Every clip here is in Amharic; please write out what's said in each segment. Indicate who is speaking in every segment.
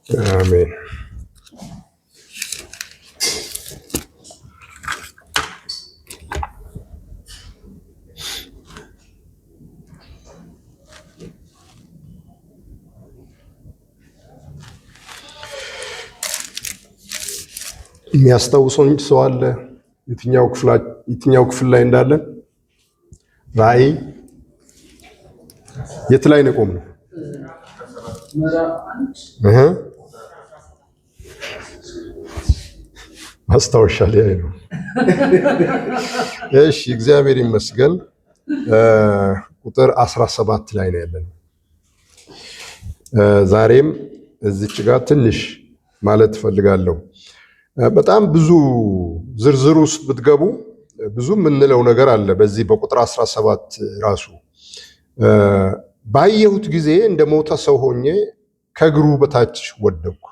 Speaker 1: አሜን። የሚያስታውሰኝ ሰው አለ? የትኛው ክፍል ላይ እንዳለ? ራእይ የት ላይ ነው ቆምነው? ማስታወሻ ላይ ነው። እሺ፣ እግዚአብሔር ይመስገን። ቁጥር 17 ላይ ነው ያለነው። ዛሬም እዚች ጋር ትንሽ ማለት ፈልጋለሁ። በጣም ብዙ ዝርዝር ውስጥ ብትገቡ ብዙ የምንለው ነገር አለ። በዚህ በቁጥር 17 ራሱ ባየሁት ጊዜ እንደ ሞተ ሰው ሆኜ ከእግሩ በታች ወደቅኩ።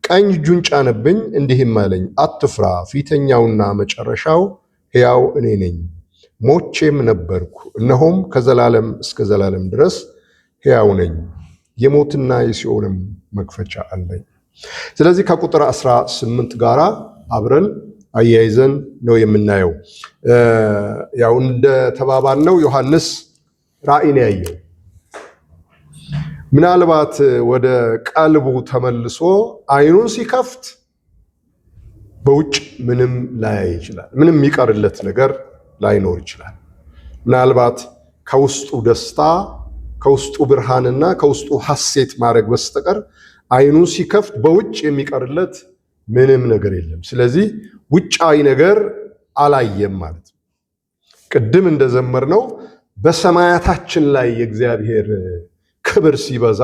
Speaker 1: ቀኝ እጁን ጫነብኝ፣ እንዲህም አለኝ፣ አትፍራ፣ ፊተኛውና መጨረሻው ሕያው እኔ ነኝ። ሞቼም ነበርኩ፣ እነሆም ከዘላለም እስከ ዘላለም ድረስ ሕያው ነኝ። የሞትና የሲኦልም መክፈቻ አለኝ። ስለዚህ ከቁጥር 18 ጋራ አብረን አያይዘን ነው የምናየው። ያው እንደተባባልነው ዮሐንስ ራእይን ያየው ምናልባት ወደ ቀልቡ ተመልሶ አይኑን ሲከፍት በውጭ ምንም ላያይ ይችላል። ምንም የሚቀርለት ነገር ላይኖር ይችላል። ምናልባት ከውስጡ ደስታ፣ ከውስጡ ብርሃንና ከውስጡ ሐሴት ማድረግ በስተቀር አይኑን ሲከፍት በውጭ የሚቀርለት ምንም ነገር የለም። ስለዚህ ውጫዊ ነገር አላየም ማለት ነው። ቅድም እንደዘመርነው በሰማያታችን ላይ የእግዚአብሔር ክብር ሲበዛ፣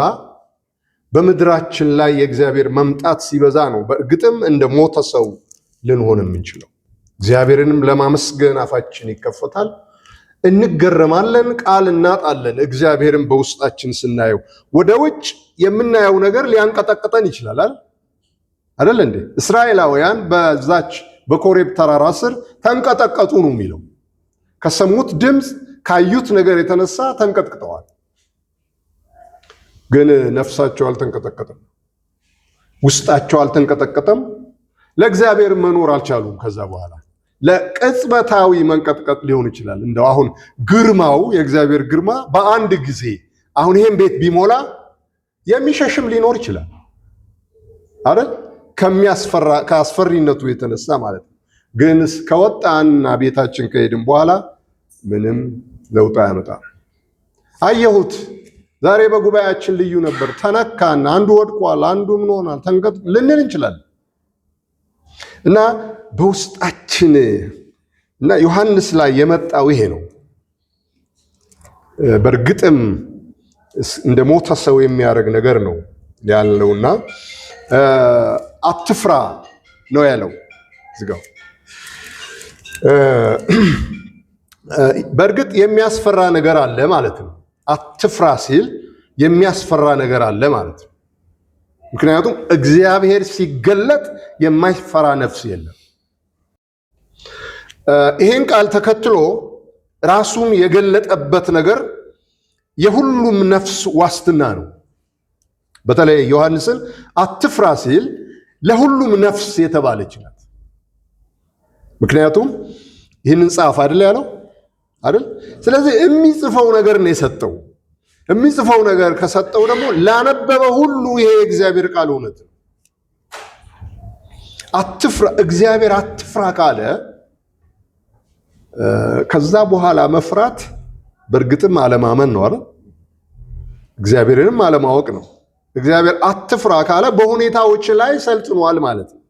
Speaker 1: በምድራችን ላይ የእግዚአብሔር መምጣት ሲበዛ ነው በእርግጥም እንደ ሞተ ሰው ልንሆን የምንችለው። እግዚአብሔርንም ለማመስገን አፋችን ይከፈታል፣ እንገረማለን፣ ቃል እናጣለን። እግዚአብሔርን በውስጣችን ስናየው ወደ ውጭ የምናየው ነገር ሊያንቀጠቅጠን ይችላል አይደል እንዴ? እስራኤላውያን በዛች በኮሬብ ተራራ ስር ተንቀጠቀጡ ነው የሚለው። ከሰሙት ድምፅ ካዩት ነገር የተነሳ ተንቀጥቅጠዋል። ግን ነፍሳቸው አልተንቀጠቀጠም፣ ውስጣቸው አልተንቀጠቀጠም። ለእግዚአብሔር መኖር አልቻሉም። ከዛ በኋላ ለቅጽበታዊ መንቀጥቀጥ ሊሆን ይችላል። እንደው አሁን ግርማው የእግዚአብሔር ግርማ በአንድ ጊዜ አሁን ይሄን ቤት ቢሞላ የሚሸሽም ሊኖር ይችላል አይደል? ከአስፈሪነቱ የተነሳ ማለት ነው። ግን ከወጣንና ቤታችን ከሄድን በኋላ ምንም ለውጥ አያመጣም። አየሁት ዛሬ በጉባኤያችን ልዩ ነበር። ተነካን፣ አንዱ ወድቋል፣ አንዱ ምን ሆናል ተንቀጥ ልንል እንችላለን። እና በውስጣችን እና ዮሐንስ ላይ የመጣው ይሄ ነው። በእርግጥም እንደ ሞተ ሰው የሚያደርግ ነገር ነው ያለውና አትፍራ ነው ያለው ዝጋው። በእርግጥ የሚያስፈራ ነገር አለ ማለት ነው። አትፍራ ሲል የሚያስፈራ ነገር አለ ማለት ነው። ምክንያቱም እግዚአብሔር ሲገለጥ የማይፈራ ነፍስ የለም። ይሄን ቃል ተከትሎ ራሱን የገለጠበት ነገር የሁሉም ነፍስ ዋስትና ነው። በተለይ ዮሐንስን አትፍራ ሲል ለሁሉም ነፍስ የተባለች ናት። ምክንያቱም ይህንን ጻፍ አይደል ያለው አይደል? ስለዚህ የሚጽፈው ነገር ነው የሰጠው። የሚጽፈው ነገር ከሰጠው ደግሞ ላነበበ ሁሉ ይሄ የእግዚአብሔር ቃል እውነት ነው። አትፍራ፣ እግዚአብሔር አትፍራ ካለ ከዛ በኋላ መፍራት በእርግጥም አለማመን ነው አይደል? እግዚአብሔርንም አለማወቅ ነው። እግዚአብሔር አትፍራ ካለ በሁኔታዎች ላይ ሰልጥኗል ማለት ነው።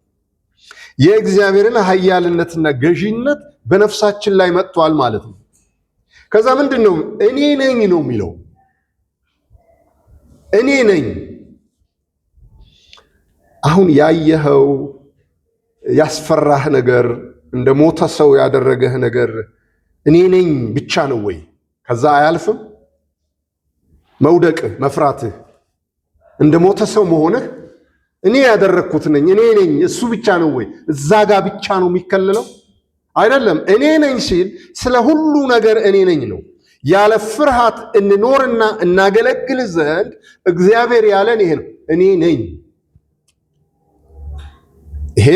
Speaker 1: የእግዚአብሔርን ኃያልነትና ገዢነት በነፍሳችን ላይ መጥቷል ማለት ነው። ከዛ ምንድነው እኔ ነኝ ነው የሚለው። እኔ ነኝ። አሁን ያየኸው ያስፈራህ ነገር፣ እንደ ሞተ ሰው ያደረገህ ነገር እኔ ነኝ ብቻ ነው ወይ? ከዛ አያልፍም? መውደቅህ፣ መፍራትህ፣ እንደ ሞተ ሰው መሆንህ እኔ ያደረግኩት ነኝ እኔ ነኝ እሱ ብቻ ነው ወይ? እዛ ጋር ብቻ ነው የሚከለለው? አይደለም። እኔ ነኝ ሲል ስለ ሁሉ ነገር እኔ ነኝ ነው። ያለ ፍርሃት እንኖርና እናገለግል ዘንድ እግዚአብሔር ያለን ይሄ ነው። እኔ ነኝ። ይሄ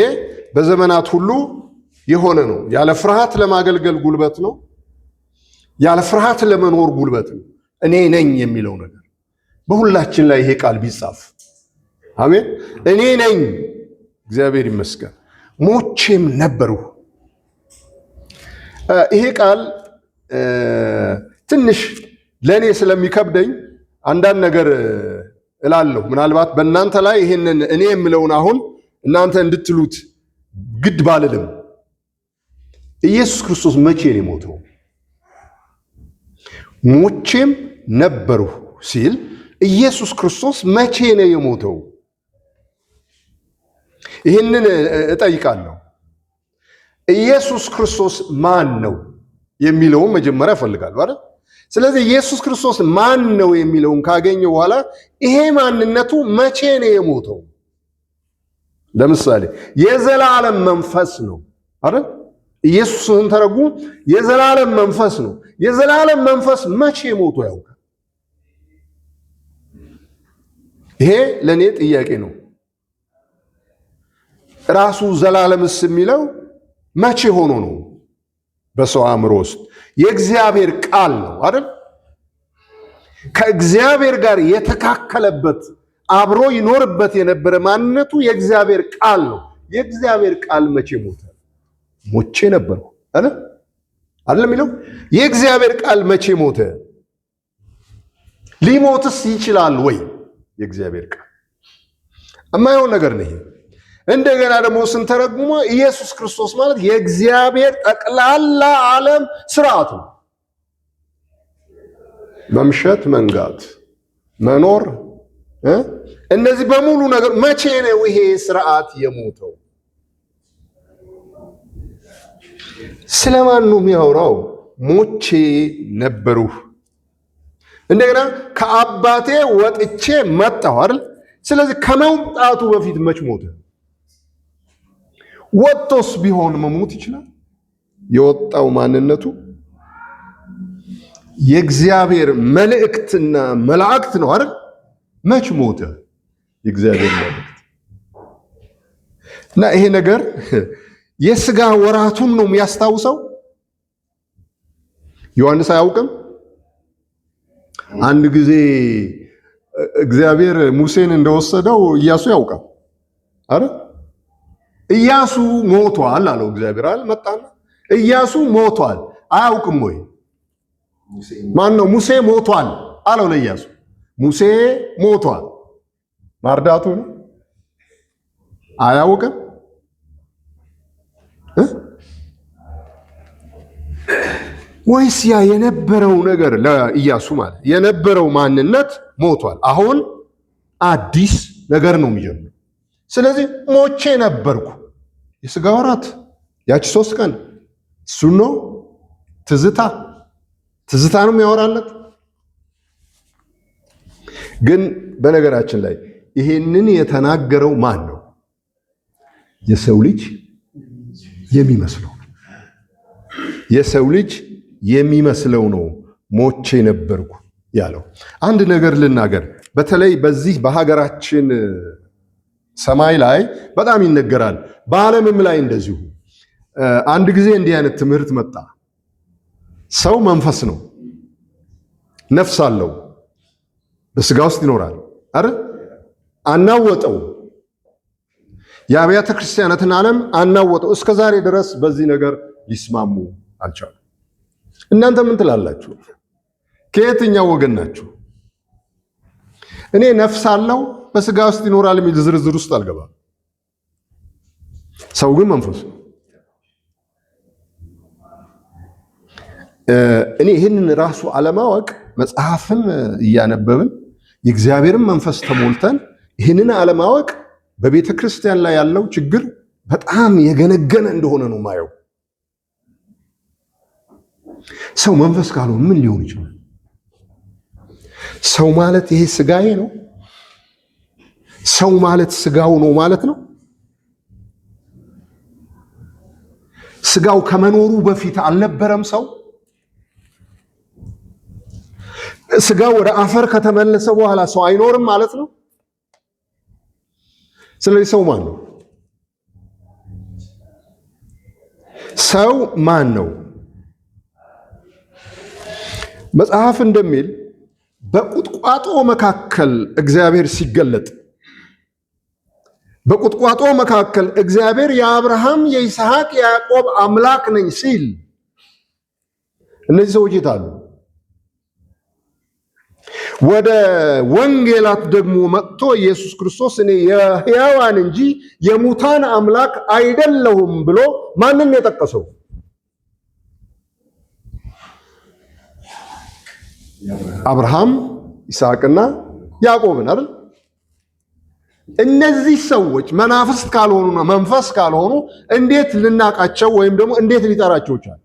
Speaker 1: በዘመናት ሁሉ የሆነ ነው። ያለ ፍርሃት ለማገልገል ጉልበት ነው። ያለ ፍርሃት ለመኖር ጉልበት ነው። እኔ ነኝ የሚለው ነገር በሁላችን ላይ ይሄ ቃል ቢጻፍ አሜን። እኔ ነኝ፣ እግዚአብሔር ይመስገን፣ ሞቼም ነበርሁ። ይሄ ቃል ትንሽ ለእኔ ስለሚከብደኝ አንዳንድ ነገር እላለሁ። ምናልባት በእናንተ ላይ ይሄንን እኔ የምለውን አሁን እናንተ እንድትሉት ግድ ባልልም ኢየሱስ ክርስቶስ መቼ ነው የሞተው? ሞቼም ነበርሁ ሲል ኢየሱስ ክርስቶስ መቼ ነው የሞተው? ይህንን እጠይቃለሁ። ኢየሱስ ክርስቶስ ማን ነው የሚለውን መጀመሪያ እፈልጋለሁ አይደል? ስለዚህ ኢየሱስ ክርስቶስ ማን ነው የሚለውን ካገኘ በኋላ ይሄ ማንነቱ መቼ ነው የሞተው? ለምሳሌ የዘላለም መንፈስ ነው አይደል? ኢየሱስን ተረጉም የዘላለም መንፈስ ነው። የዘላለም መንፈስ መቼ ሞቶ ያውቃል? ይሄ ለኔ ጥያቄ ነው። ራሱ ዘላለምስ የሚለው መቼ ሆኖ ነው? በሰው አእምሮ ውስጥ የእግዚአብሔር ቃል ነው አይደል? ከእግዚአብሔር ጋር የተካከለበት አብሮ ይኖርበት የነበረ ማንነቱ የእግዚአብሔር ቃል ነው። የእግዚአብሔር ቃል መቼ ሞተ? ሞቼ ነበርኩ አይደል የሚለው። የእግዚአብሔር ቃል መቼ ሞተ? ሊሞትስ ይችላል ወይ? የእግዚአብሔር ቃል የማይሆን ነገር ነው ይሄ። እንደገና ደግሞ ስንተረጉሞ ኢየሱስ ክርስቶስ ማለት የእግዚአብሔር ጠቅላላ ዓለም ስርዓት ነው። መምሸት፣ መንጋት፣ መኖር፣ እነዚህ በሙሉ ነገር መቼ ነው ይሄ ስርዓት የሞተው? ስለማን ነው የሚያወራው? ሞቼ ነበርሁ። እንደገና ከአባቴ ወጥቼ መጣሁ አይደል? ስለዚህ ከመውጣቱ በፊት መች ሞተ? ወጥቶስ ቢሆን መሞት ይችላል? የወጣው ማንነቱ የእግዚአብሔር መልእክትና መላእክት ነው አይደል? መች ሞተ? የእግዚአብሔር መልእክት እና ይሄ ነገር የሥጋ ወራቱን ነው የሚያስታውሰው። ዮሐንስ አያውቅም? አንድ ጊዜ እግዚአብሔር ሙሴን እንደወሰደው ኢያሱ ያውቃል አይደል? ኢያሱ ሞቷል አለው እግዚአብሔር አይደል? መጣና ኢያሱ ሞቷል አያውቅም ወይ? ማን ነው? ሙሴ ሞቷል አለው ለኢያሱ። ሙሴ ሞቷል ማርዳቱ ነው አያውቅም? ወይስ ያ የነበረው ነገር ለኢያሱ ማለት የነበረው ማንነት ሞቷል። አሁን አዲስ ነገር ነው የሚጀምረው። ስለዚህ ሞቼ ነበርኩ የሥጋ ወራት ያቺ 3 ቀን እሱ ነው ትዝታ ነው የሚያወራለት። ግን በነገራችን ላይ ይሄንን የተናገረው ማን ነው? የሰው ልጅ የሚመስለው የሰው ልጅ የሚመስለው ነው ሞቼ ነበርኩ ያለው። አንድ ነገር ልናገር። በተለይ በዚህ በሀገራችን ሰማይ ላይ በጣም ይነገራል፣ በዓለምም ላይ እንደዚሁ። አንድ ጊዜ እንዲህ አይነት ትምህርት መጣ። ሰው መንፈስ ነው፣ ነፍስ አለው፣ በስጋ ውስጥ ይኖራል አይደል? አናወጠው። የአብያተ ክርስቲያናትን ዓለም አናወጠው። እስከ ዛሬ ድረስ በዚህ ነገር ሊስማሙ አልቻሉም። እናንተ ምን ትላላችሁ? ከየትኛው ወገን ናችሁ? እኔ ነፍስ አለው በስጋ ውስጥ ይኖራል የሚል ዝርዝር ውስጥ አልገባም። ሰው ግን መንፈስ ነው። እኔ ይህንን ራሱ አለማወቅ መጽሐፍን እያነበብን የእግዚአብሔርን መንፈስ ተሞልተን ይህንን አለማወቅ በቤተ ክርስቲያን ላይ ያለው ችግር በጣም የገነገነ እንደሆነ ነው ማየው። ሰው መንፈስ ካልሆነ ምን ሊሆን ይችላል? ሰው ማለት ይሄ ስጋዬ ነው። ሰው ማለት ስጋው ነው ማለት ነው። ስጋው ከመኖሩ በፊት አልነበረም ሰው። ስጋው ወደ አፈር ከተመለሰ በኋላ ሰው አይኖርም ማለት ነው። ስለዚህ ሰው ማን ነው? ሰው ማን ነው? መጽሐፍ እንደሚል በቁጥቋጦ መካከል እግዚአብሔር ሲገለጥ፣ በቁጥቋጦ መካከል እግዚአብሔር የአብርሃም የይስሐቅ የያዕቆብ አምላክ ነኝ ሲል እነዚህ ሰዎች የት አሉ? ወደ ወንጌላት ደግሞ መጥቶ ኢየሱስ ክርስቶስ እኔ የሕያዋን እንጂ የሙታን አምላክ አይደለሁም ብሎ ማንን የጠቀሰው? አብርሃም፣ ይስሐቅና ያዕቆብን አይደል? እነዚህ ሰዎች መናፍስት ካልሆኑና መንፈስ ካልሆኑ እንዴት ልናቃቸው ወይም ደግሞ እንዴት ሊጠራቸው ይችላል?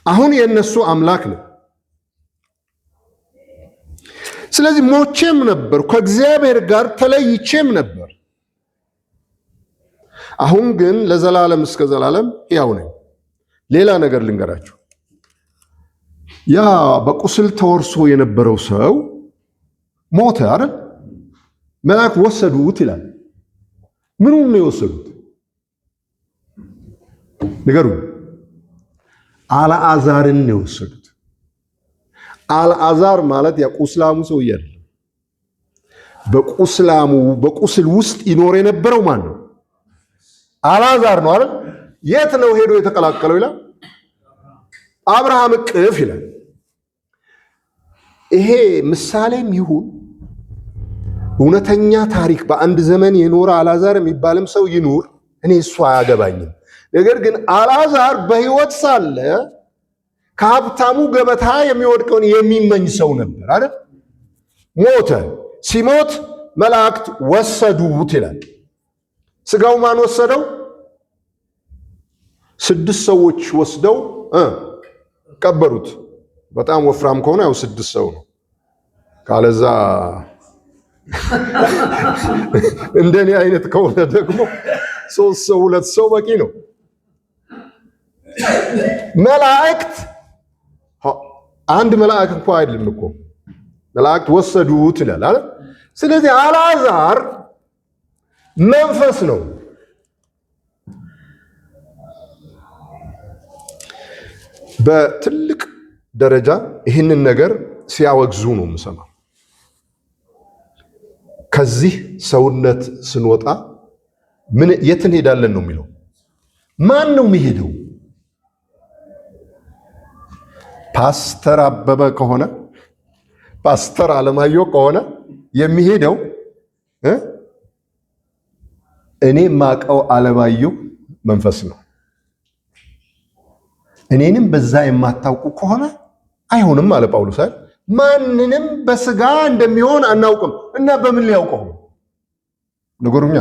Speaker 1: አሁን የእነሱ አምላክ ነው። ስለዚህ ሞቼም ነበር፣ ከእግዚአብሔር ጋር ተለይቼም ነበር። አሁን ግን ለዘላለም እስከ ዘላለም ሕያው ነኝ። ሌላ ነገር ልንገራችሁ። ያ በቁስል ተወርሶ የነበረው ሰው ሞተ አይደል? መልአክ ወሰዱት ይላል። ምኑን ነው የወሰዱት? ንገሩ። አልዓዛርን ነው የወሰዱት። አልዓዛር ማለት ያ ቁስላሙ ሰውዬ አይደለም። በቁስል ውስጥ ይኖር የነበረው ማን ነው? አልዓዛር ነው አይደል? የት ነው ሄዶ የተቀላቀለው ይላል? አብርሃም እቅፍ ይላል። ይሄ ምሳሌም ይሁን እውነተኛ ታሪክ በአንድ ዘመን የኖረ አልዓዛር የሚባልም ሰው ይኑር፣ እኔ እሱ አያገባኝም። ነገር ግን አልዓዛር በሕይወት ሳለ ከሀብታሙ ገበታ የሚወድቀውን የሚመኝ ሰው ነበር አይደል? ሞተ። ሲሞት መላእክት ወሰዱት ይላል። ስጋው ማን ወሰደው? 6 ሰዎች ወስደው ቀበሩት። በጣም ወፍራም ከሆነ ያው 6 ሰው ነው። ካለዛ እንደኔ አይነት ከሆነ ደግሞ 3 ሰው 2 ሰው በቂ ነው። መላእክት አንድ መልአክ እንኳን አይደለም እኮ መላእክት ወሰዱት ይላል አይደል? ስለዚህ አልዓዛር መንፈስ ነው። በትልቅ ደረጃ ይህንን ነገር ሲያወግዙ ነው የምሰማው። ከዚህ ሰውነት ስንወጣ የት እንሄዳለን ነው የሚለው። ማን ነው የሚሄደው? ፓስተር አበበ ከሆነ ፓስተር አለማየሁ ከሆነ የሚሄደው እኔ ማቀው አለማየሁ መንፈስ ነው። እኔንም በዛ የማታውቁ ከሆነ አይሆንም አለ ጳውሎስ። ማንንም በስጋ እንደሚሆን አናውቅም እና በምን ሊያውቀው ንገሩኛ።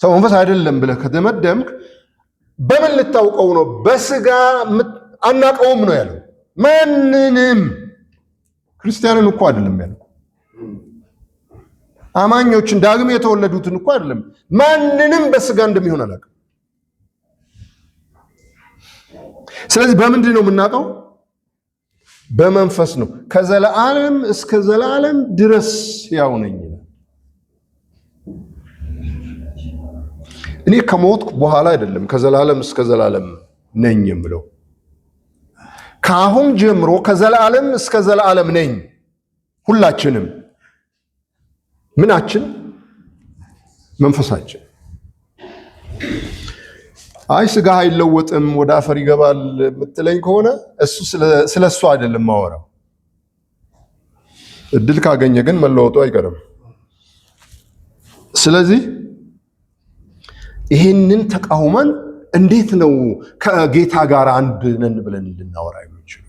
Speaker 1: ሰው መንፈስ አይደለም ብለህ ከተመደምክ በምን ልታውቀው ነው? በስጋ አናውቀውም ነው ያለው። ማንንም ክርስቲያንን እኮ አይደለም ያለው፣ አማኞችን ዳግም የተወለዱትን እኮ አይደለም። ማንንም በስጋ እንደሚሆን አላውቅም። ስለዚህ በምንድን ነው የምናውቀው? በመንፈስ ነው። ከዘላለም እስከ ዘላለም ድረስ ሕያው ነኝ። እኔ ከሞትኩ በኋላ አይደለም ከዘላለም እስከ ዘላለም ነኝ የምለው፣ ከአሁን ጀምሮ ከዘላለም እስከ ዘላለም ነኝ። ሁላችንም ምናችን? መንፈሳችን። አይ ስጋ አይለወጥም ወደ አፈር ይገባል የምትለኝ ከሆነ እሱ ስለሱ አይደለም ማወራው። እድል ካገኘ ግን መለወጡ አይቀርም። ስለዚህ ይህንን ተቃውመን እንዴት ነው ከጌታ ጋር አንድ ነን ብለን ልናወራ የምንችለው?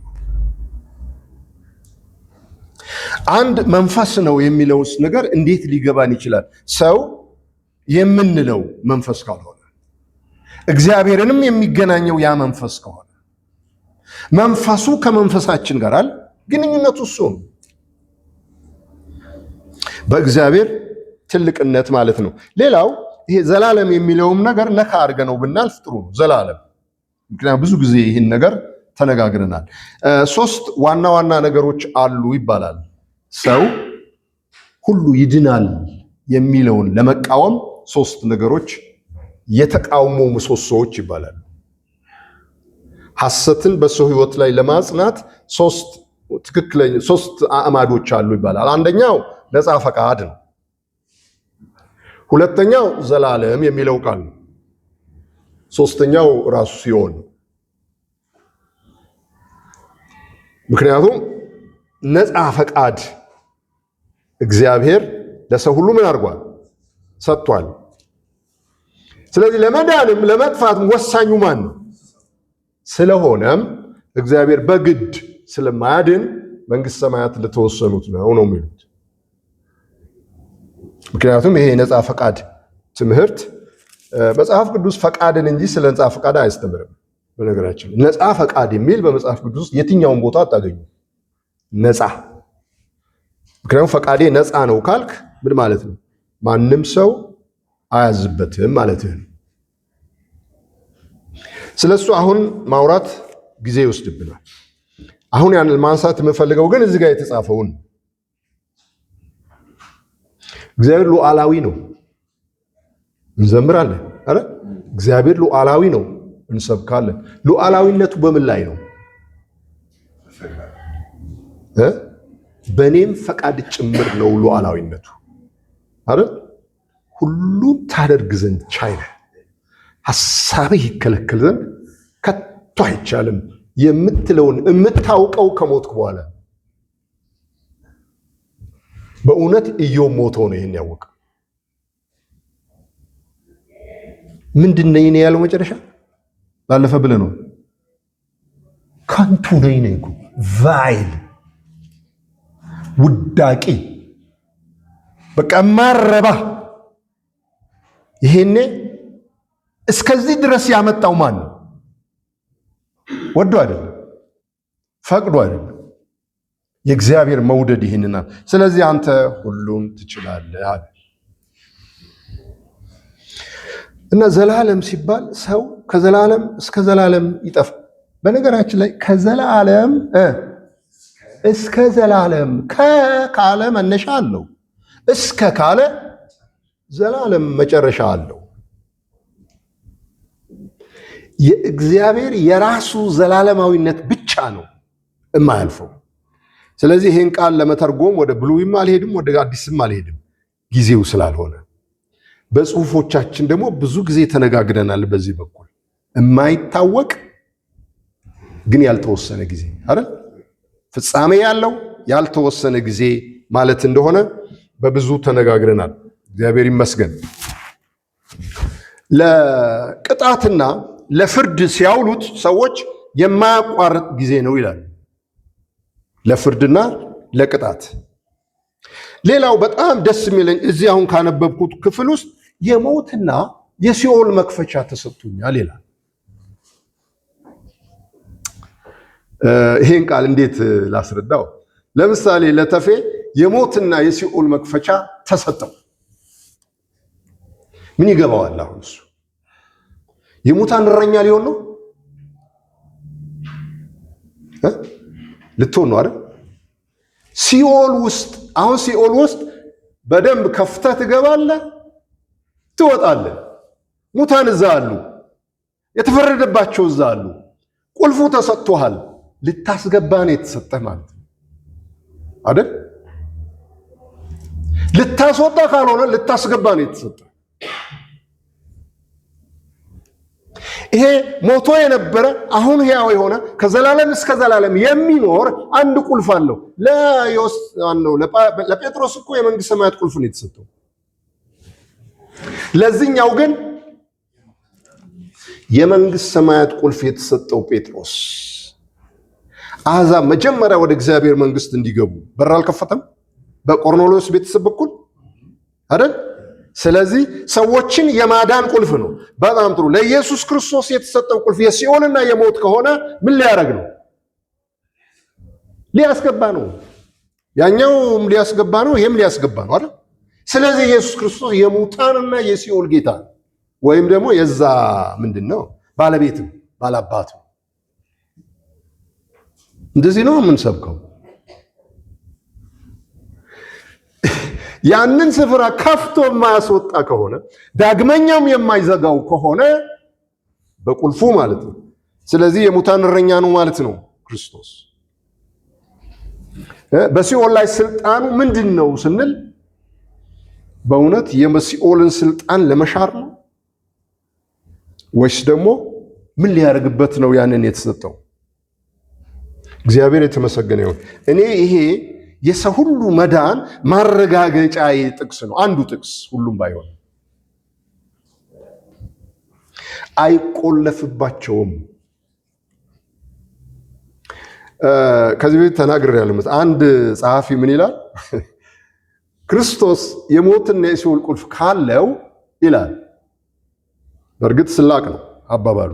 Speaker 1: አንድ መንፈስ ነው የሚለውስ ነገር እንዴት ሊገባን ይችላል? ሰው የምንለው መንፈስ ካልሆነ፣ እግዚአብሔርንም የሚገናኘው ያ መንፈስ ከሆነ፣ መንፈሱ ከመንፈሳችን ጋር አለ ግንኙነቱ እሱ ነው። በእግዚአብሔር ትልቅነት ማለት ነው። ሌላው ይሄ ዘላለም የሚለውም ነገር ነካ አድርገ ነው ብናልፍ ጥሩ ነው። ዘላለም ምክንያቱም ብዙ ጊዜ ይህን ነገር ተነጋግረናል። 3 ዋና ዋና ነገሮች አሉ ይባላል። ሰው ሁሉ ይድናል የሚለውን ለመቃወም 3 ነገሮች የተቃውሞ ምሰሶዎች ይባላሉ። ሐሰትን በሰው ህይወት ላይ ለማጽናት ሶስት አዕማዶች አሉ ይባላል። አንደኛው ነፃ ፈቃድ ነው። ሁለተኛው ዘላለም የሚለው ቃል ነው። ሶስተኛው ራሱ ሲሆን፣ ምክንያቱም ነፃ ፈቃድ እግዚአብሔር ለሰው ሁሉ ምን አድርጓል? ሰጥቷል። ስለዚህ ለመዳንም ለመጥፋትም ወሳኙ ማን ነው? ስለሆነም እግዚአብሔር በግድ ስለማያድን መንግስት ሰማያት ለተወሰኑት ነው የሚሉት። ምክንያቱም ይሄ የነፃ ፈቃድ ትምህርት መጽሐፍ ቅዱስ ፈቃድን እንጂ ስለ ነፃ ፈቃድ አያስተምርም። በነገራችን ነፃ ፈቃድ የሚል በመጽሐፍ ቅዱስ የትኛውን ቦታ አታገኙ። ነፃ ምክንያቱም ፈቃዴ ነፃ ነው ካልክ ምን ማለት ነው? ማንም ሰው አያዝበትም ማለት ነው። ስለሱ አሁን ማውራት ጊዜ ይወስድብናል። አሁን ያንን ማንሳት የምፈልገው ግን እዚህ ጋር የተጻፈውን እግዚአብሔር ሉዓላዊ ነው እንዘምራለን። አረ እግዚአብሔር ሉዓላዊ ነው እንሰብካለን። ሉዓላዊነቱ በምን ላይ ነው? በእኔም ፈቃድ ጭምር ነው ሉዓላዊነቱ። አረ ሁሉም ታደርግ ዘንድ ቻይ ነህ፣ ሐሳብህ ይከለከል ዘንድ ከቶ አይቻልም የምትለውን የምታውቀው ከሞትክ በኋላ በእውነት ኢዮብ ሞቶ ነው ይሄን ያወቀው። ምንድነው ይሄን ያለው መጨረሻ? ባለፈ ብለ ነው ከንቱ ነኝ ነው እኮ ቫይል ውዳቂ በቃ ማረባ። ይሄኔ እስከዚህ ድረስ ያመጣው ማን ነው? ወዶ አይደለም፣ ፈቅዶ አይደለም። የእግዚአብሔር መውደድ ይሄንና ስለዚህ አንተ ሁሉን ትችላለህ አለ። እና ዘላለም ሲባል ሰው ከዘላለም እስከ ዘላለም ይጠፋ። በነገራችን ላይ ከዘላለም እስከ ዘላለም ካለ መነሻ አለው፣ እስከ ካለ ዘላለም መጨረሻ አለው። የእግዚአብሔር የራሱ ዘላለማዊነት ብቻ ነው የማያልፈው። ስለዚህ ይሄን ቃል ለመተርጎም ወደ ብሉይም አልሄድም ወደ አዲስም አልሄድም ጊዜው ስላልሆነ። በጽሁፎቻችን ደግሞ ብዙ ጊዜ ተነጋግረናል። በዚህ በኩል የማይታወቅ ግን ያልተወሰነ ጊዜ አይደል? ፍጻሜ ያለው ያልተወሰነ ጊዜ ማለት እንደሆነ በብዙ ተነጋግረናል። እግዚአብሔር ይመስገን። ለቅጣትና ለፍርድ ሲያውሉት ሰዎች የማያቋርጥ ጊዜ ነው ይላል። ለፍርድና ለቅጣት። ሌላው በጣም ደስ የሚለኝ እዚህ አሁን ካነበብኩት ክፍል ውስጥ የሞትና የሲኦል መክፈቻ ተሰጥቶኛል ይላል። ይሄን ቃል እንዴት ላስረዳው? ለምሳሌ ለተፌ የሞትና የሲኦል መክፈቻ ተሰጠው። ምን ይገባዋል? አሁን እሱ የሙታን እረኛ ሊሆን ነው ልትሆን ነው አይደል? ሲኦል ውስጥ አሁን ሲኦል ውስጥ በደንብ ከፍተህ ትገባለህ፣ ትወጣለህ። ሙታን እዛ አሉ፣ የተፈረደባቸው እዛ አሉ። ቁልፉ ተሰጥቶሃል፣ ልታስገባ ነው የተሰጠህ ማለት ነው አይደል? ልታስወጣ ካልሆነ ልታስገባ ነው የተሰጠህ። ይሄ ሞቶ የነበረ አሁን ሕያው የሆነ ከዘላለም እስከ ዘላለም የሚኖር አንድ ቁልፍ አለው። ለጴጥሮስ እኮ የመንግስት ሰማያት ቁልፍ ነው የተሰጠው። ለዚህኛው ግን የመንግስት ሰማያት ቁልፍ የተሰጠው ጴጥሮስ አሕዛብ መጀመሪያ ወደ እግዚአብሔር መንግስት እንዲገቡ በር አልከፈተም? በቆርኔሌዎስ ቤተሰብ በኩል አይደል? ስለዚህ ሰዎችን የማዳን ቁልፍ ነው። በጣም ጥሩ። ለኢየሱስ ክርስቶስ የተሰጠው ቁልፍ የሲኦልና የሞት ከሆነ ምን ሊያደርግ ነው? ሊያስገባ ነው። ያኛውም ሊያስገባ ነው፣ ይሄም ሊያስገባ ነው አይደል? ስለዚህ ኢየሱስ ክርስቶስ የሙታንና የሲኦል ጌታ ወይም ደግሞ የዛ ምንድነው ባለቤትም ባላባቱ። እንደዚህ ነው የምንሰብከው። ያንን ስፍራ ከፍቶ የማያስወጣ ከሆነ ዳግመኛም የማይዘጋው ከሆነ በቁልፉ ማለት ነው። ስለዚህ የሙታን እረኛ ነው ማለት ነው ክርስቶስ። በሲኦል ላይ ስልጣኑ ምንድን ነው ስንል በእውነት የሲኦልን ስልጣን ለመሻር ነው ወይስ ደግሞ ምን ሊያደርግበት ነው ያንን የተሰጠው? እግዚአብሔር የተመሰገነ ይሁን። እኔ ይሄ የሰው ሁሉ መዳን ማረጋገጫ ጥቅስ ነው። አንዱ ጥቅስ ሁሉም ባይሆን አይቆለፍባቸውም። ከዚህ በፊት ተናግሬያለሁ። አንድ ጸሐፊ ምን ይላል? ክርስቶስ የሞትና የሲኦል ቁልፍ ካለው ይላል። በእርግጥ ስላቅ ነው አባባሉ።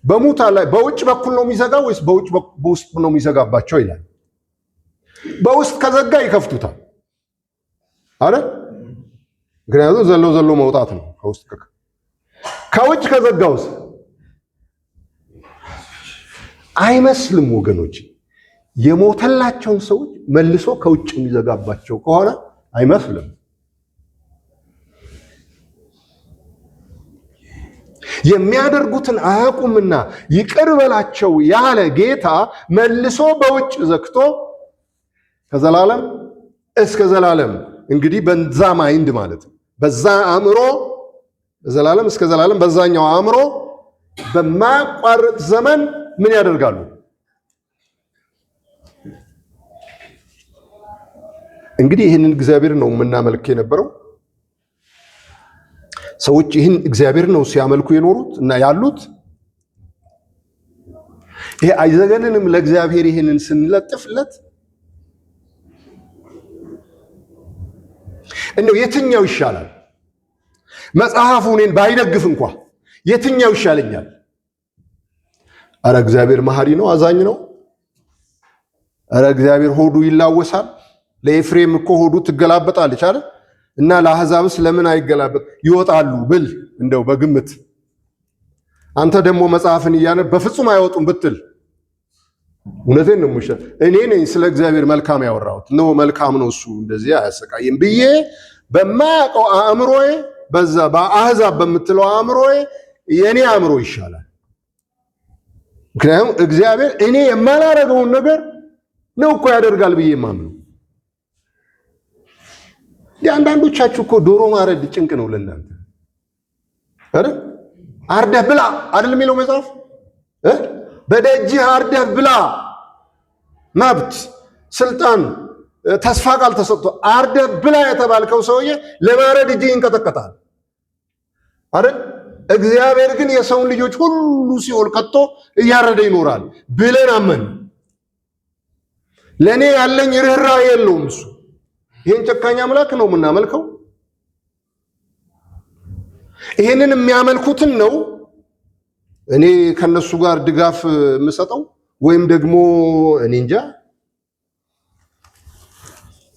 Speaker 1: በሙታ ላይ በውጭ በኩል ነው የሚዘጋው ወይስ በውስጥ ነው የሚዘጋባቸው ይላል። በውስጥ ከዘጋ ይከፍቱታል አይደል? ምክንያቱም ዘሎ መውጣት ነው ከውስጥ። ከውጭ ከዘጋውስ አይመስልም ወገኖች። የሞተላቸውን ሰዎች መልሶ ከውጭ የሚዘጋባቸው ከሆነ አይመስልም። የሚያደርጉትን አያውቁምና ይቅር በላቸው ያለ ጌታ መልሶ በውጭ ዘግቶ ከዘላለም እስከ ዘላለም እንግዲህ በዛ ማይንድ ማለት ነው፣ በዛ አእምሮ ዘላለም እስከ ዘላለም በዛኛው አእምሮ በማያቋርጥ ዘመን ምን ያደርጋሉ? እንግዲህ ይህንን እግዚአብሔር ነው የምናመልክ የነበረው። ሰዎች ይህን እግዚአብሔር ነው ሲያመልኩ የኖሩት እና ያሉት። ይሄ አይዘገንንም ለእግዚአብሔር ይህንን ስንለጥፍለት? እንደው የትኛው ይሻላል? መጽሐፉ እኔን ባይደግፍ እንኳ የትኛው ይሻለኛል? አረ እግዚአብሔር መሐሪ ነው፣ አዛኝ ነው። አረ እግዚአብሔር ሆዱ ይላወሳል። ለኤፍሬም እኮ ሆዱ ትገላበጣለች አይደል? እና ለአሕዛብስ ለምን አይገላበጥ ይወጣሉ ብል እንደው በግምት አንተ ደግሞ መጽሐፍን እያነብ በፍጹም አይወጡም ብትል እውነቴን ነው ሙሽ እኔ ነኝ ስለ እግዚአብሔር መልካም ያወራሁት ነው። መልካም ነው እሱ እንደዚህ አያሰቃይም ብዬ በማያውቀው አእምሮዬ በዛ በአሕዛብ በምትለው አእምሮዬ የኔ አእምሮ ይሻላል። ምክንያቱም እግዚአብሔር እኔ የማላረገውን ነገር ነው እኮ ያደርጋል ብዬ ማምነው። አንዳንዶቻችሁ እኮ ዶሮ ማረድ ጭንቅ ነው ለእናንተ አይደል? አርደህ ብላ አይደል የሚለው መጽሐፍ? በደጅህ አርደህ ብላ መብት፣ ስልጣን፣ ተስፋ ቃል ተሰጥቶ አርደህ ብላ የተባልከው ሰውዬ ለማረድ እጅህ ይንቀጠቀጣል አይደል? እግዚአብሔር ግን የሰውን ልጆች ሁሉ ሲኦል ከቶ እያረደ ይኖራል ብለን አመን። ለእኔ ያለኝ ርኅራኄ የለውም እሱ። ይህን ጨካኝ አምላክ ነው የምናመልከው። ይህንን የሚያመልኩትን ነው እኔ ከነሱ ጋር ድጋፍ የምሰጠው ወይም ደግሞ እኔ እንጃ።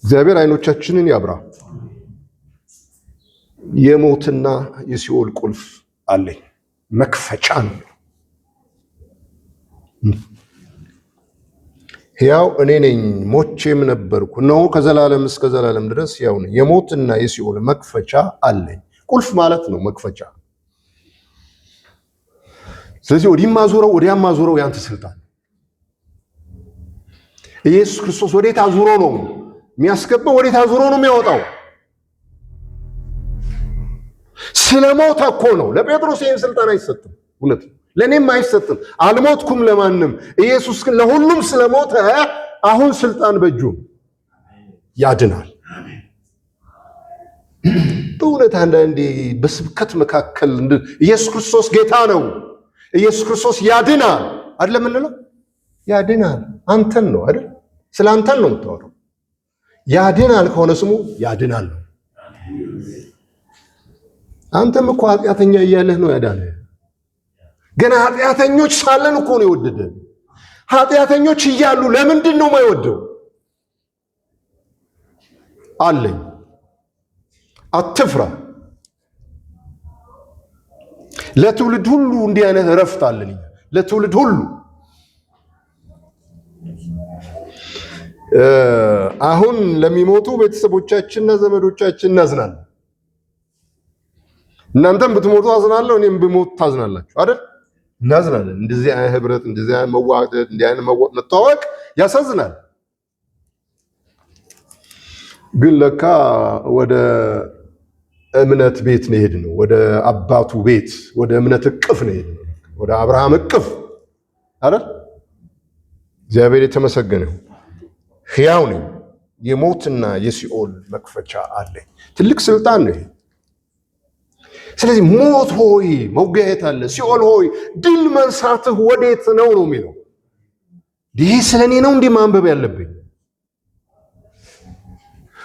Speaker 1: እግዚአብሔር አይኖቻችንን ያብራ። የሞትና የሲኦል ቁልፍ አለኝ፣ መክፈቻ ነው። ሕያው እኔ ነኝ ሞቼም ነበርኩ ነው ከዘላለም እስከ ዘላለም ድረስ ሕያው ነኝ። የሞትና የሲኦል መክፈቻ አለኝ። ቁልፍ ማለት ነው መክፈቻ። ስለዚህ ወዲህም አዙረው ወዲያም አዙረው ያንተ ስልጣን። ኢየሱስ ክርስቶስ ወዴት አዙሮ ነው የሚያስገባው? ወዴት አዙሮ ነው የሚያወጣው? ስለሞተ እኮ ነው። ለጴጥሮስ ይህን ስልጣን አይሰጥም። እውነት ለእኔም አይሰጥም። አልሞትኩም ለማንም። ኢየሱስ ግን ለሁሉም ስለሞተ አሁን ስልጣን በእጁ ያድናል። በእውነት አንዳንዴ በስብከት መካከል ኢየሱስ ክርስቶስ ጌታ ነው፣ ኢየሱስ ክርስቶስ ያድናል አይደል የምንለው? ያድናል አንተን ነው አይደል? ስለ አንተን ነው የምታወራው። ያድናል ከሆነ ስሙ ያድናል ነው። አንተም እኮ ኃጢአተኛ እያለህ ነው ያዳነህ። ገና ኃጢአተኞች ሳለን እኮ ነው የወደደን። ኃጢአተኞች እያሉ ለምንድን ነው የማይወደው? አለኝ። አትፍራ። ለትውልድ ሁሉ እንዲህ አይነት እረፍት አለን። ለትውልድ ሁሉ አሁን ለሚሞቱ ቤተሰቦቻችንና ዘመዶቻችን እናዝናለን። እናንተም ብትሞቱ አዝናለሁ፣ እኔም ብሞት ታዝናላችሁ አይደል? እናዝናለን። እንደዚህ አይነት ህብረት፣ እንደዚህ አይነት መዋደድ፣ እንደዚህ አይነት መተዋወቅ ያሳዝናል። ግን ለካ ወደ እምነት ቤት ነው የሄድነው፣ ወደ አባቱ ቤት፣ ወደ እምነት እቅፍ ነው የሄድነው፣ ወደ አብርሃም እቅፍ አይደል? እግዚአብሔር የተመሰገነው። ሕያው ነኝ፣ የሞትና የሲኦል መክፈቻ አለኝ። ትልቅ ስልጣን ነው ይሄ። ስለዚህ ሞት ሆይ መውጋት አለ፣ ሲኦል ሆይ ድል መንሳትህ ወዴት ነው ነው የሚለው። ይሄ ስለኔ ነው እንዲህ ማንበብ ያለብኝ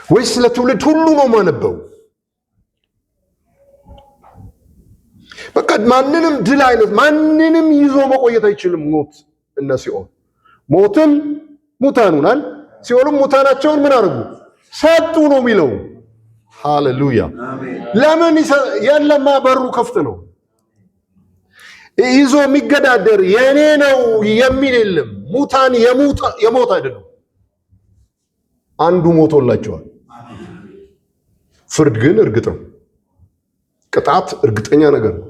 Speaker 1: ወይስ ስለ ትውልድ ሁሉ ነው ማነበው? በቃ ማንንም ድል አይነት ማንንም ይዞ መቆየት አይችልም ሞት እና ሲኦል። ሞትም ሙታኑናል፣ ሲኦልም ሙታናቸውን ምን አደረጉ? ሰጡ ነው የሚለው። ሃሌሉያ! ለምን የለማ በሩ ክፍት ነው። ይዞ የሚገዳደር የኔ ነው የሚል የለም። ሙታን የሞት አይደለም። አንዱ ሞቶላቸዋል። ፍርድ ግን እርግጥ ነው። ቅጣት እርግጠኛ ነገር ነው።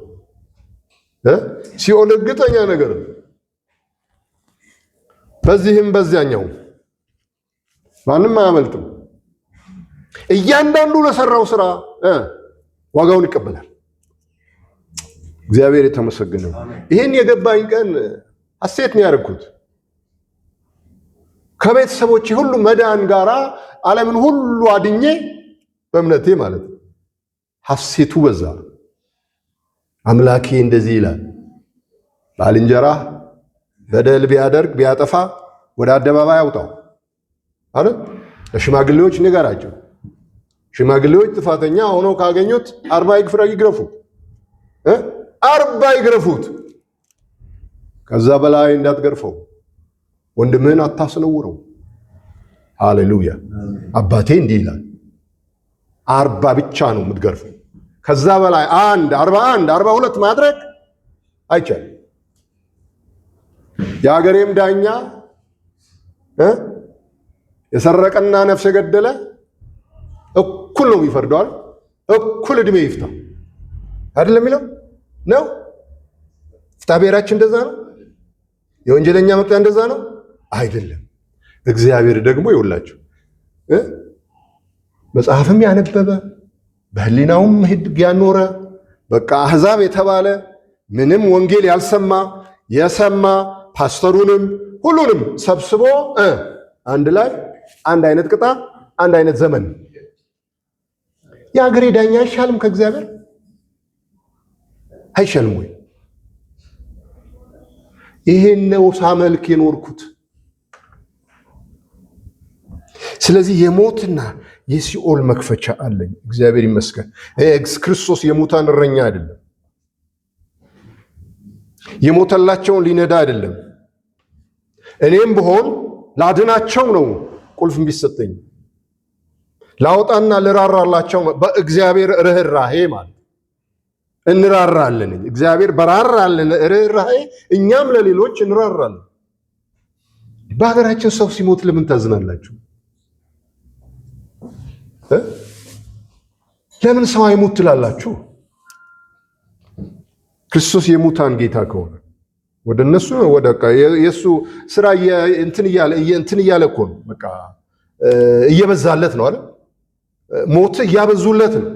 Speaker 1: ሲኦል እርግጠኛ ነገር ነው። በዚህም በዚያኛው ማንም አያመልጥም። እያንዳንዱ ለሰራው ስራ ዋጋውን ይቀበላል። እግዚአብሔር የተመሰገነው። ይሄን የገባኝ ቀን ሐሴት ነው ያደረኩት። ከቤተሰቦቼ ሁሉ መዳን ጋራ ዓለምን ሁሉ አድኜ በእምነቴ ማለት ነው። ሐሴቱ በዛ። አምላኬ እንደዚህ ይላል፣ ባልንጀራህ በደል ቢያደርግ ቢያጠፋ ወደ አደባባይ አውጣው አይደል? ለሽማግሌዎች ንገራቸው። ሽማግሌዎች ጥፋተኛ ሆነው ካገኙት 40 ይግረፉት፣ 40 ይግረፉት። ከዛ በላይ እንዳትገርፈው፣ ወንድምህን አታስነውረው። ሃሌሉያ! አባቴ እንዲህ ይላል፣ 40 ብቻ ነው የምትገርፈው። ከዛ በላይ 41 42 ማድረግ አይቻልም። የሀገሬም ዳኛ የሰረቀና ነፍስ የገደለ እኩል ነው የሚፈርደዋል። እኩል እድሜ ይፍታ አይደለም የሚለው ነው። ፍትሐ ብሔራችን እንደዛ ነው። የወንጀለኛ መቅጫ እንደዛ ነው አይደለም። እግዚአብሔር ደግሞ ይውላችሁ መጽሐፍም ያነበበ በህሊናውም ሕግ ያኖረ በቃ አህዛብ የተባለ ምንም ወንጌል ያልሰማ የሰማ ፓስተሩንም ሁሉንም ሰብስቦ አንድ ላይ አንድ አይነት ቅጣ አንድ አይነት ዘመን። የአገሬ ዳኛ አይሻልም ከእግዚአብሔር? አይሻልም ወይ? ይሄን ነው ሳመልክ የኖርኩት። ስለዚህ የሞትና የሲኦል መክፈቻ አለኝ። እግዚአብሔር ይመስገን። ክርስቶስ የሙታን እረኛ አይደለም። የሞተላቸውን ሊነዳ አይደለም። እኔም ብሆን ላድናቸው ነው ቁልፍ ቢሰጠኝ፣ ላውጣና ልራራላቸው። በእግዚአብሔር ርህራሄ ማለት እንራራለን። እግዚአብሔር በራራለን ርህራሄ እኛም ለሌሎች እንራራለን። በሀገራችን ሰው ሲሞት ለምን ታዝናላችሁ? ለምን ሰው አይሞት ትላላችሁ? ክርስቶስ የሙታን ጌታ ከሆነ ወደ እነሱ ወደ የሱ ስራ እንትን እያለ እኮ ነው። በቃ እየበዛለት ነው አይደል? ሞት እያበዙለት ነው።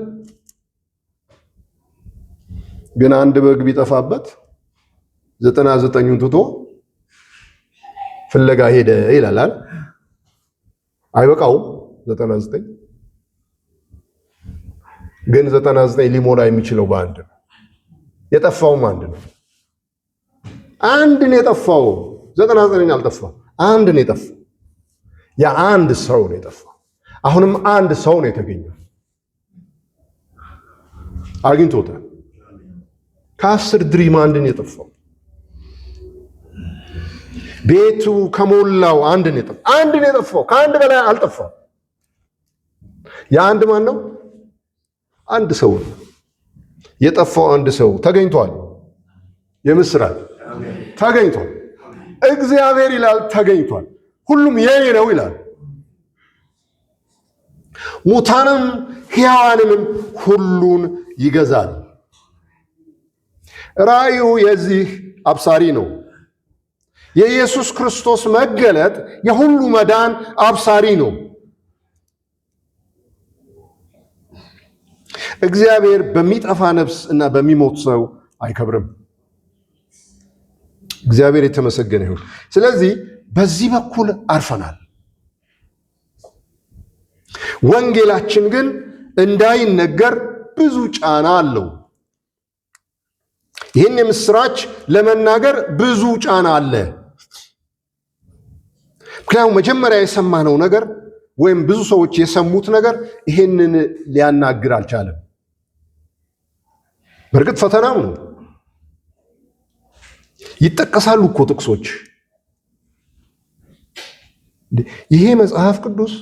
Speaker 1: ግን አንድ በግ ቢጠፋበት 99ን ትቶ ፍለጋ ሄደ ይላል አይደል? አይበቃውም 99 ግን 99 ሊሞላ የሚችለው በአንድ ነው። የጠፋውም አንድ ነው። አንድ ነው የጠፋው፣ 99 አልጠፋም። አንድ ነው የጠፋው። የአንድ ሰው ነው የጠፋው። አሁንም አንድ ሰው ነው የተገኘው። አግኝቶታል። ከ10 ድሪም አንድ ነው የጠፋው። ቤቱ ከሞላው አንድ ነው የጠፋው። አንድ ነው የጠፋው። ከአንድ በላይ አልጠፋም። የአንድ ማን ነው? አንድ ሰው ነው የጠፋው። አንድ ሰው ተገኝቷል። የምስራች ተገኝቷል። እግዚአብሔር ይላል ተገኝቷል። ሁሉም የኔ ነው ይላል። ሙታንም ሕያዋንንም ሁሉን ይገዛል። ራእዩ የዚህ አብሳሪ ነው። የኢየሱስ ክርስቶስ መገለጥ የሁሉ መዳን አብሳሪ ነው። እግዚአብሔር በሚጠፋ ነፍስ እና በሚሞት ሰው አይከብርም። እግዚአብሔር የተመሰገነ ይሁን። ስለዚህ በዚህ በኩል አርፈናል። ወንጌላችን ግን እንዳይነገር ብዙ ጫና አለው። ይህን የምስራች ለመናገር ብዙ ጫና አለ። ምክንያቱም መጀመሪያ የሰማነው ነገር ወይም ብዙ ሰዎች የሰሙት ነገር ይሄንን ሊያናግር አልቻለም። በእርግጥ ፈተናም ነው። ይጠቀሳሉ እኮ ጥቅሶች። ይሄ መጽሐፍ ቅዱስ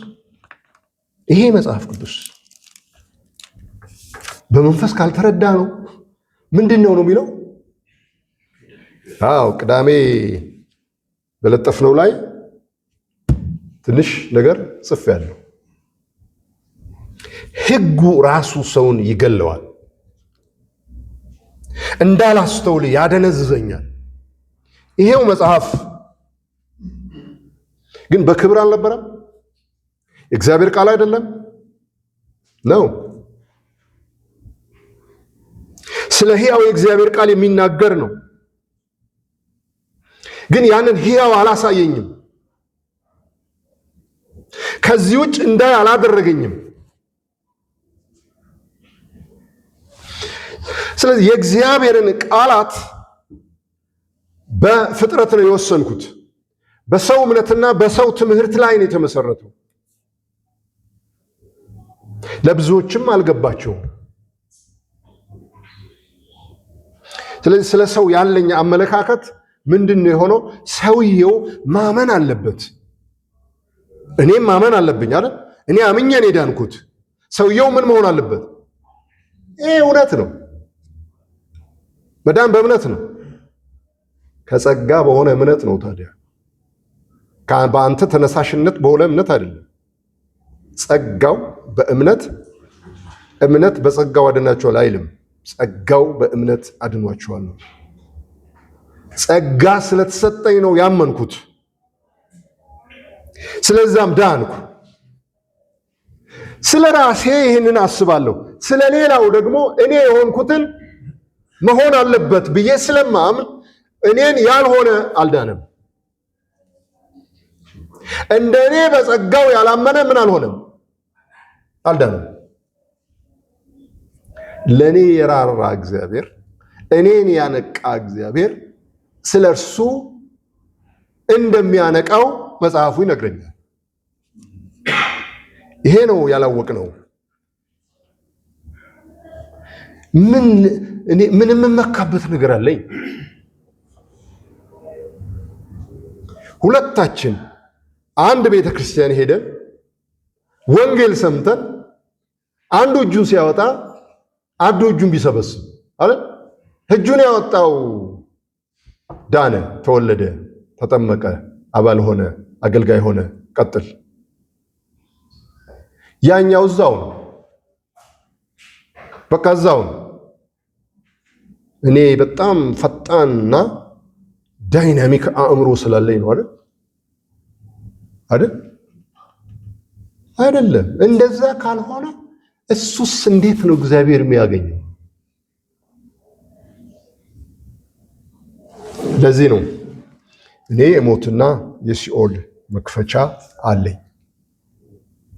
Speaker 1: በመንፈስ ካልተረዳ ነው ምንድን ነው የሚለው? ቅዳሜ በለጠፍነው ላይ ትንሽ ነገር ጽፌያለሁ። ሕጉ ራሱ ሰውን ይገለዋል፣ እንዳላስተውል ያደነዝዘኛል። ይሄው መጽሐፍ ግን በክብር አልነበረም። የእግዚአብሔር ቃል አይደለም ነው። ስለ ሕያው የእግዚአብሔር ቃል የሚናገር ነው። ግን ያንን ሕያው አላሳየኝም። ከዚህ ውጭ እንዳይ አላደረገኝም። ስለዚህ የእግዚአብሔርን ቃላት በፍጥረት ነው የወሰንኩት። በሰው እምነትና በሰው ትምህርት ላይ ነው የተመሰረተው። ለብዙዎችም አልገባቸውም። ስለዚህ ስለ ሰው ያለኝ አመለካከት ምንድን ነው የሆነው? ሰውየው ማመን አለበት፣ እኔም ማመን አለብኝ አይደል? እኔ አምኜ ነው የዳንኩት። ሰውየው ምን መሆን አለበት? ይሄ እውነት ነው። መዳን በእምነት ነው፣ ከጸጋ በሆነ እምነት ነው። ታዲያ በአንተ ተነሳሽነት በሆነ እምነት አይደለም። ጸጋው በእምነት እምነት በጸጋው አድናቸዋል አይልም። ጸጋው በእምነት አድኗቸዋል ነው። ጸጋ ስለተሰጠኝ ነው ያመንኩት፣ ስለዛም ዳንኩ። ስለ ራሴ ይህንን አስባለሁ፣ ስለ ሌላው ደግሞ እኔ የሆንኩትን መሆን አለበት ብዬ ስለማምን እኔን ያልሆነ አልዳንም። እንደ እኔ በጸጋው ያላመነ ምን አልሆነም? አልዳንም። ለእኔ የራራ እግዚአብሔር፣ እኔን ያነቃ እግዚአብሔር ስለ እርሱ እንደሚያነቃው መጽሐፉ ይነግረኛል። ይሄ ነው ያላወቅነው። ምን የምመካበት ነገር አለኝ? ሁለታችን አንድ ቤተ ክርስቲያን ሄደን ወንጌል ሰምተን አንዱ እጁን ሲያወጣ አንዱ እጁን ቢሰበስብ አለ። እጁን ያወጣው ዳነ፣ ተወለደ፣ ተጠመቀ፣ አባል ሆነ፣ አገልጋይ ሆነ፣ ቀጥል። ያኛው እዛው ነው፣ በቃ እዛው ነው። እኔ በጣም ፈጣንና ዳይናሚክ አእምሮ ስላለኝ ነው አይደል? አይደለም። እንደዛ ካልሆነ እሱስ እንዴት ነው እግዚአብሔር የሚያገኘው? ለዚህ ነው እኔ የሞትና የሲኦል መክፈቻ አለኝ።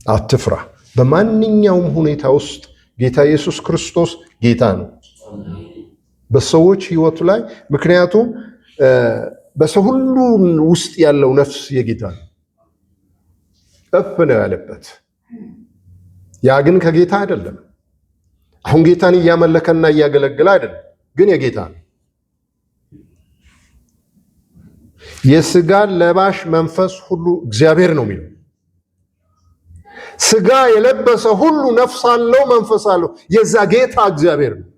Speaker 1: አትፍራ። በማንኛውም ሁኔታ ውስጥ ጌታ ኢየሱስ ክርስቶስ ጌታ ነው በሰዎች ሕይወቱ ላይ። ምክንያቱም በሰው ሁሉ ውስጥ ያለው ነፍስ የጌታ ነው። እፍ ነው ያለበት። ያ ግን ከጌታ አይደለም። አሁን ጌታን እያመለከና እያገለገለ አይደለም፣ ግን የጌታ ነው። የሥጋ ለባሽ መንፈስ ሁሉ እግዚአብሔር ነው የሚለው። ሥጋ የለበሰ ሁሉ ነፍስ አለው፣ መንፈስ አለው። የዛ ጌታ እግዚአብሔር ነው።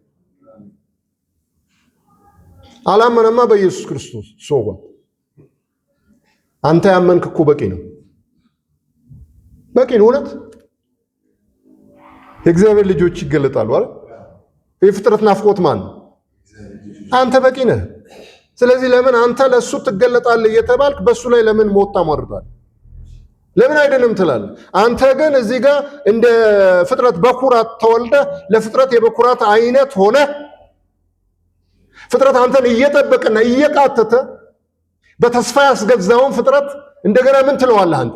Speaker 1: አላመነማ በኢየሱስ ክርስቶስ ሶባ አንተ ያመንክ እኮ በቂ ነው፣ በቂ ነው። እውነት የእግዚአብሔር ልጆች ይገለጣሉ አይደል? የፍጥረት ናፍቆት ማን ነው? አንተ በቂ ነህ። ስለዚህ ለምን አንተ ለሱ ትገለጣለህ እየተባልክ በሱ ላይ ለምን ሞት ታሟርዳለህ? ለምን አይደለም ትላለህ? አንተ ግን እዚህ ጋር እንደ ፍጥረት በኩራት ተወልደ ለፍጥረት የበኩራት አይነት ሆነ ፍጥረት አንተን እየጠበቀና እየቃተተ በተስፋ ያስገዛውን ፍጥረት እንደገና ምን ትለዋለህ አንተ?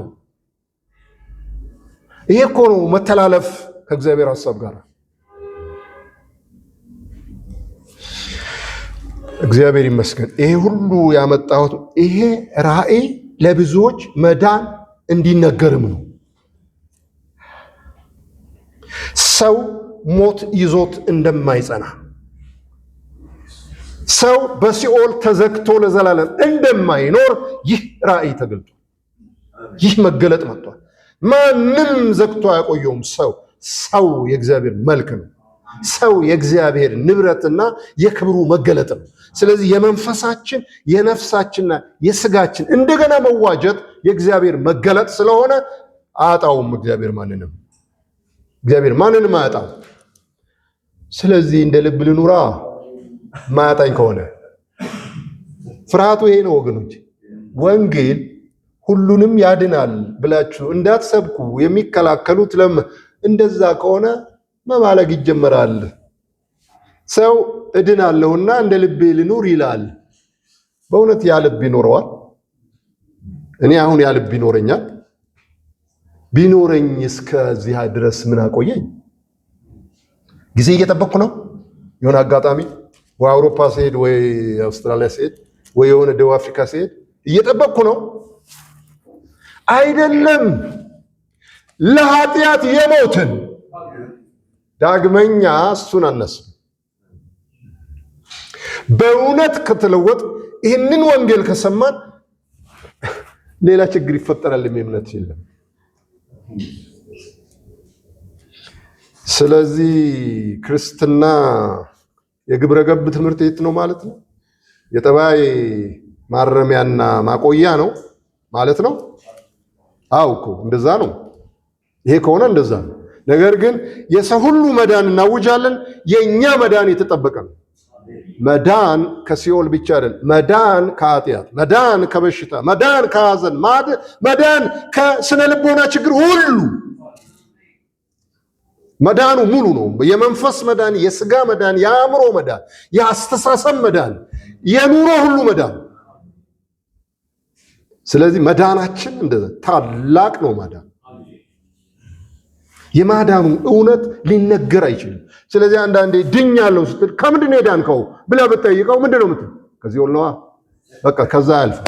Speaker 1: ይሄ እኮ ነው መተላለፍ ከእግዚአብሔር ሐሳብ ጋር። እግዚአብሔር ይመስገን። ይሄ ሁሉ ያመጣሁት ይሄ ራእይ ለብዙዎች መዳን እንዲነገርም ነው። ሰው ሞት ይዞት እንደማይጸና፣ ሰው በሲኦል ተዘግቶ ለዘላለም እንደማይኖር ይህ ራእይ ተገልጧል። ይህ መገለጥ መጥቷል። ማንም ዘግቶ አያቆየውም። ሰው የእግዚአብሔር መልክ ነው። ሰው የእግዚአብሔር ንብረትና የክብሩ መገለጥ ነው። ስለዚህ የመንፈሳችን የነፍሳችንና የስጋችን እንደገና መዋጀት የእግዚአብሔር መገለጥ ስለሆነ አያጣውም። እግዚአብሔር ማንንም አያጣም። ስለዚህ እንደ ልብ ልኑራ ማያጣኝ ከሆነ ፍርሃቱ ይሄ ነው ወገኖች። ወንጌል ሁሉንም ያድናል ብላችሁ እንዳትሰብኩ የሚከላከሉት እንደዛ ከሆነ መማለግ ይጀመራል። ሰው እድናለሁና እንደ ልቤ ልኑር ይላል። በእውነት ያ ልብ ይኖረዋል? እኔ አሁን ያ ልብ ይኖረኛል? ቢኖረኝ እስከዚህ ድረስ ምን አቆየኝ? ጊዜ እየጠበቅኩ ነው። የሆነ አጋጣሚ ወይ አውሮፓ ሲሄድ ወይ አውስትራሊያ ሲሄድ ወይ የሆነ ደቡብ አፍሪካ ሲሄድ እየጠበቅኩ ነው አይደለም። ለኃጢአት የሞትን ዳግመኛ እሱን አነሳው። በእውነት ከተለወጥ ይህንን ወንጌል ከሰማን ሌላ ችግር ይፈጠራል የሚል የለም። ስለዚህ ክርስትና የግብረ ገብ ትምህርት ቤት ነው ማለት ነው። የጠባይ ማረሚያና ማቆያ ነው ማለት ነው። አው እኮ እንደዛ ነው። ይሄ ከሆነ እንደዛ ነው። ነገር ግን የሰው ሁሉ መዳን እናውጃለን። የኛ መዳን የተጠበቀ ነው። መዳን ከሲኦል ብቻ አይደል፣ መዳን ከኃጢአት፣ መዳን ከበሽታ፣ መዳን ከሐዘን፣ መዳን ከስነ ልቦና ችግር ሁሉ መዳኑ ሙሉ ነው። የመንፈስ መዳን፣ የስጋ መዳን፣ የአእምሮ መዳን፣ የአስተሳሰብ መዳን፣ የኑሮ ሁሉ መዳን። ስለዚህ መዳናችን እንደዛ ታላቅ ነው። ማዳን የማዳኑ እውነት ሊነገር አይችልም። ስለዚህ አንዳንዴ ድኛለሁ ስትል ከምንድን ነው የዳንከው ብለህ ብትጠይቀው ምንድን ነው የምትለው? ከዚህ ወልነዋ በቃ ከዛ ያልፍ።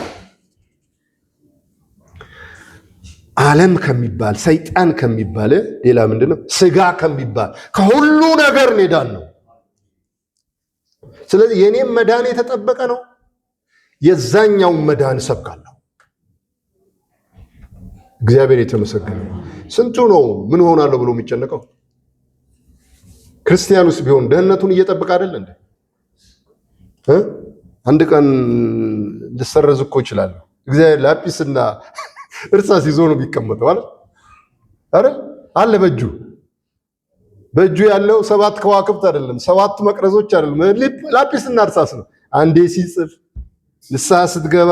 Speaker 1: ዓለም ከሚባል ሰይጣን ከሚባል ሌላ ምንድነው? ስጋ ከሚባል ከሁሉ ነገር ኔዳን ነው። ስለዚህ የኔም መዳን የተጠበቀ ነው። የዛኛው መዳን ሰብካለሁ። እግዚአብሔር የተመሰገነ። ስንቱ ነው ምን ሆናለሁ ብሎ የሚጨነቀው? ክርስቲያኑስ ቢሆን ደህንነቱን እየጠበቀ አይደል እንዴ? አንድ ቀን ልሰረዝ እኮ ይችላል። እግዚአብሔር ላጲስና እርሳስ ይዞ ነው የሚቀመጠው አይደል? አለ በእጁ ያለው 7 ከዋክብት አይደለም፣ 7 መቅረዞች አይደለም፣ ላጲስና እርሳስ ነው። አንዴ ሲጽፍ ንስሐ ስትገባ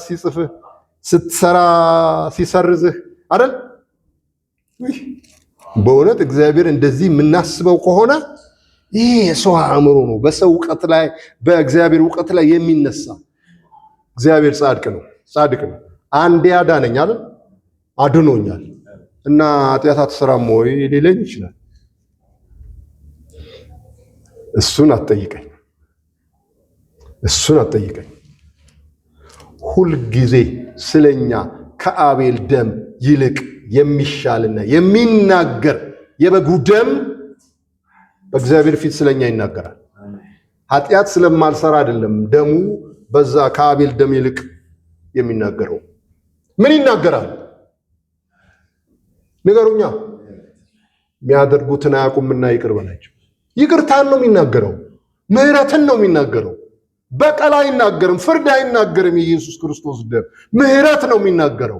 Speaker 1: ሲጽፍህ፣ ስትሰራ ሲሰርዝህ አይደል? በእውነት እግዚአብሔር እንደዚህ የምናስበው ከሆነ ይሄ የሰው አእምሮ ነው። በሰው ዕውቀት ላይ በእግዚአብሔር ዕውቀት ላይ የሚነሳ እግዚአብሔር ጻድቅ ነው። አንዴ አዳነኝ አይደል? አድኖኛል እና ኃጢአት አትሰራም ወይ ሊለኝ ይችላል። እሱን አትጠይቀኝ። ሁልጊዜ ስለኛ ከአቤል ደም ይልቅ የሚሻልና የሚናገር የበጉ ደም በእግዚአብሔር ፊት ስለኛ ይናገራል። ኃጢአት ስለማልሰራ አይደለም ደሙ በዛ ከአቤል ደም ይልቅ የሚናገረው። ምን ይናገራል? ንገሩኛ። የሚያደርጉትን አያውቁምና ይቅር በላቸው። ይቅርታን ነው የሚናገረው። ምህረትን ነው የሚናገረው። በቀል አይናገርም፣ ፍርድ አይናገርም። የኢየሱስ ክርስቶስ ደም ምህረት ነው የሚናገረው።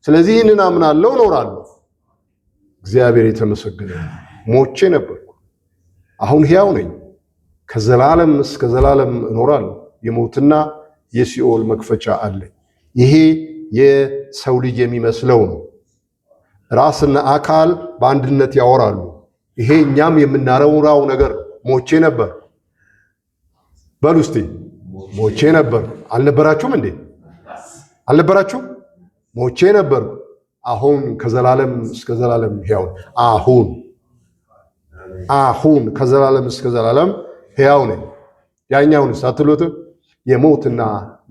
Speaker 1: ስለዚህ ይህንን አምናለሁ፣ እኖራለሁ። እግዚአብሔር የተመሰገነ። ሞቼ ነበርኩ፣ አሁን ሕያው ነኝ፣ ከዘላለም እስከ ዘላለም እኖራለሁ። የሞትና የሲኦል መክፈቻ አለኝ። ይሄ የሰው ልጅ የሚመስለው ነው። ራስና አካል በአንድነት ያወራሉ። ይሄ እኛም የምናረውራው ነገር ሞቼ ነበር በሉ እስቲ። ሞቼ ነበር። አልነበራችሁም እንዴ? አልነበራችሁም? ሞቼ ነበር፣ አሁን ከዘላለም እስከ ዘላለም ሕያው። አሁን ከዘላለም እስከ ዘላለም ሕያው ነኝ። ያኛውንስ አትሉትም? የሞትና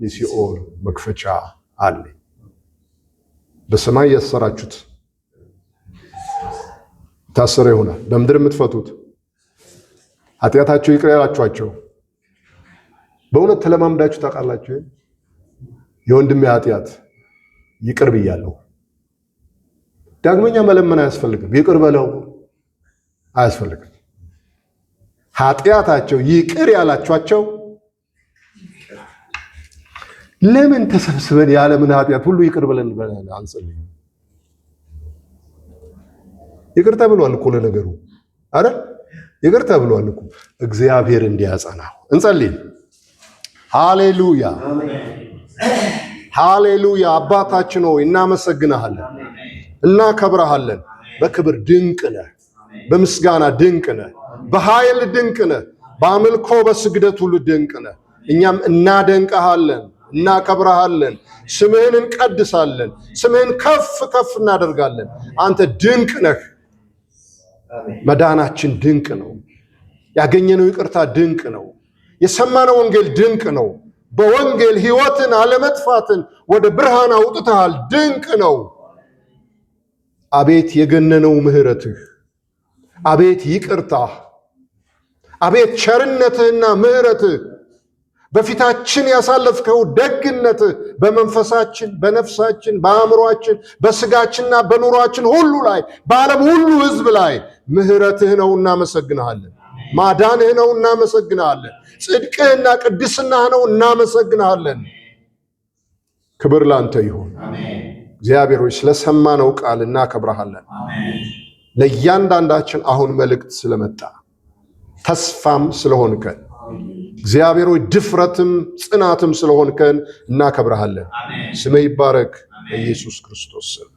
Speaker 1: የሲኦል መክፈቻ አለኝ። በሰማይ ያሰራችሁት ታሰረ ይሆናል። በምድር የምትፈቱት ኃጢአታቸው ይቅር ያላችኋቸው። በእውነት ተለማምዳችሁ ታውቃላችሁ? የወንድሜ ኃጢአት ይቅር ብያለሁ። ዳግመኛ መለመን አያስፈልግም። ይቅር በለው አያስፈልግም። ኃጢአታቸው ይቅር ያላችኋቸው ለምን ተሰብስበን ያለምን ኃጢአት ሁሉ ይቅር ብለን አንጸልይም? ይቅር ተብሏል እኮ ለነገሩ አይደል? ይቅር ተብሏል እኮ እግዚአብሔር እንዲያጸናው እንጸልይ። ሃሌሉያ ሃሌሉያ። አባታችን ሆይ እናመሰግናለን፣ እናከብረሃለን። በክብር ድንቅ ነህ፣ በምስጋና ድንቅ ነህ፣ በኃይል ድንቅ ነህ፣ በአምልኮ በስግደት ሁሉ ድንቅ ነህ። እኛም እናደንቀሃለን፣ እናከብረሃለን፣ ስምህን እንቀድሳለን፣ ስምህን ከፍ ከፍ እናደርጋለን። አንተ ድንቅ ነህ። መዳናችን ድንቅ ነው። ያገኘነው ይቅርታ ድንቅ ነው። የሰማነው ወንጌል ድንቅ ነው። በወንጌል ሕይወትን አለመጥፋትን ወደ ብርሃን አውጥተሃል። ድንቅ ነው። አቤት የገነነው ምሕረትህ፣ አቤት ይቅርታህ፣ አቤት ቸርነትህና ምሕረትህ፣ በፊታችን ያሳለፍከው ደግነትህ በመንፈሳችን፣ በነፍሳችን፣ በአእምሯችን፣ በስጋችንና በኑሯችን ሁሉ ላይ በዓለም ሁሉ ሕዝብ ላይ ምሕረትህ ነው። እናመሰግንሃለን። ማዳንህ ነው። እናመሰግንሃለን። ጽድቅህና ቅድስናህ ነው። እናመሰግንሃለን። ክብር ላንተ ይሁን። እግዚአብሔር ሆይ ስለሰማነው ቃል እናከብረሃለን። ለእያንዳንዳችን አሁን መልእክት ስለመጣ ተስፋም ስለሆንከን እግዚአብሔር ሆይ ድፍረትም ጽናትም ስለሆንከን እናከብረሃለን። ስምህ ይባረክ በኢየሱስ ክርስቶስ ስም።